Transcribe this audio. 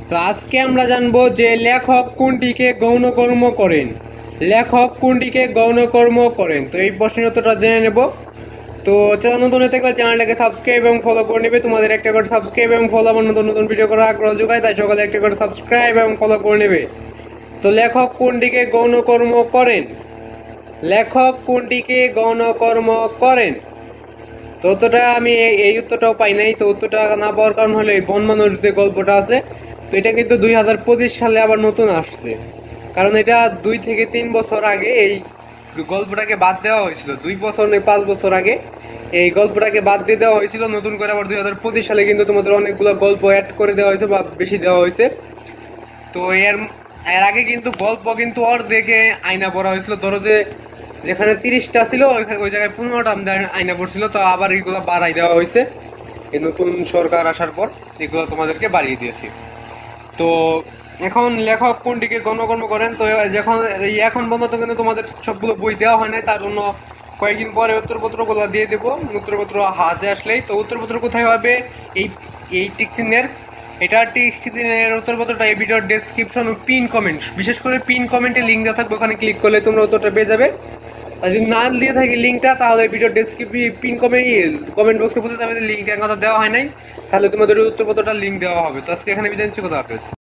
তো আজকে আমরা জানবো যে লেখক কোনটিকে গৌণকর্ম করেন। লেখক কোনটিকে গৌণকর্ম করেন, তো এই প্রশ্নের উত্তরটা জেনে নেব। তো চ্যানেল নতুন হয়ে থাকলে চ্যানেলটাকে সাবস্ক্রাইব এবং ফলো করে নেবে। তোমাদের একটা করে সাবস্ক্রাইব এবং ফলো আমার নতুন নতুন ভিডিও করার আগ্রহ যোগায়, তাই সকালে একটা করে সাবস্ক্রাইব এবং ফলো করে নেবে। তো লেখক কোনটিকে গৌণকর্ম করেন? লেখক কোনটিকে গৌণকর্ম করেন? তো উত্তরটা আমি এই উত্তরটাও পাই নাই। তো উত্তরটা না পাওয়ার কারণ হলো এই বনমানুর যে গল্পটা আছে, তো এটা কিন্তু 2025 সালে আবার নতুন আসছে। কারণ এটা 2 থেকে 3 বছর আগে এই গল্পটাকে বাদ দেওয়া হয়েছিল। 2 বছর নয় 5 বছর আগে এই গল্পটাকে বাদ দিয়ে দেওয়া হয়েছিল। নতুন করে আবার 2025 সালে কিন্তু তোমাদের অনেকগুলো গল্প অ্যাড করে দেওয়া হয়েছে বা বেশি দেওয়া হয়েছে। তো এর আগে কিন্তু গল্প কিন্তু অর্ধেকে আয়না পড়া হয়েছিল। ধরো যে যেখানে 30টা ছিল ওই জায়গায় 15টা আয়না পড়ছিল। তো আবার এগুলো বাড়াই দেওয়া হয়েছে এই নতুন সরকার আসার পর, এগুলো তোমাদেরকে বাড়িয়ে দিয়েছি। তো এখন লেখক কোনটিকে গণকর্ম করেন, তো যখন এখন পর্যন্ত কিন্তু তোমাদের সবগুলো বই দেওয়া হয় না, তার জন্য কয়েকদিন পরে উত্তরপত্রগুলো দিয়ে দেবো। উত্তরপত্র হাতে আসলেই, তো উত্তরপত্র কোথায় হবে? এই এই টিকচিহ্নের, এটা টিকচিহ্নের উত্তরপত্রটা এই ভিডিওর ডেসক্রিপশন ও পিন কমেন্ট, বিশেষ করে পিন কমেন্টে লিঙ্ক দেওয়া থাকবে, ওখানে ক্লিক করলে তোমরা উত্তরটা পেয়ে যাবে। আর যদি না দিয়ে থাকি লিঙ্কটা, তাহলে ভিডিও পিন কমেন্ট বক্সে বলতে যাবে যে লিঙ্কটা কথা দেওয়া হয় নাই, তাহলে তোমাদের উত্তরপত্রটা লিঙ্ক দেওয়া হবে। তো আজকে এখানে বিদায় নিচ্ছি, কথা হবে।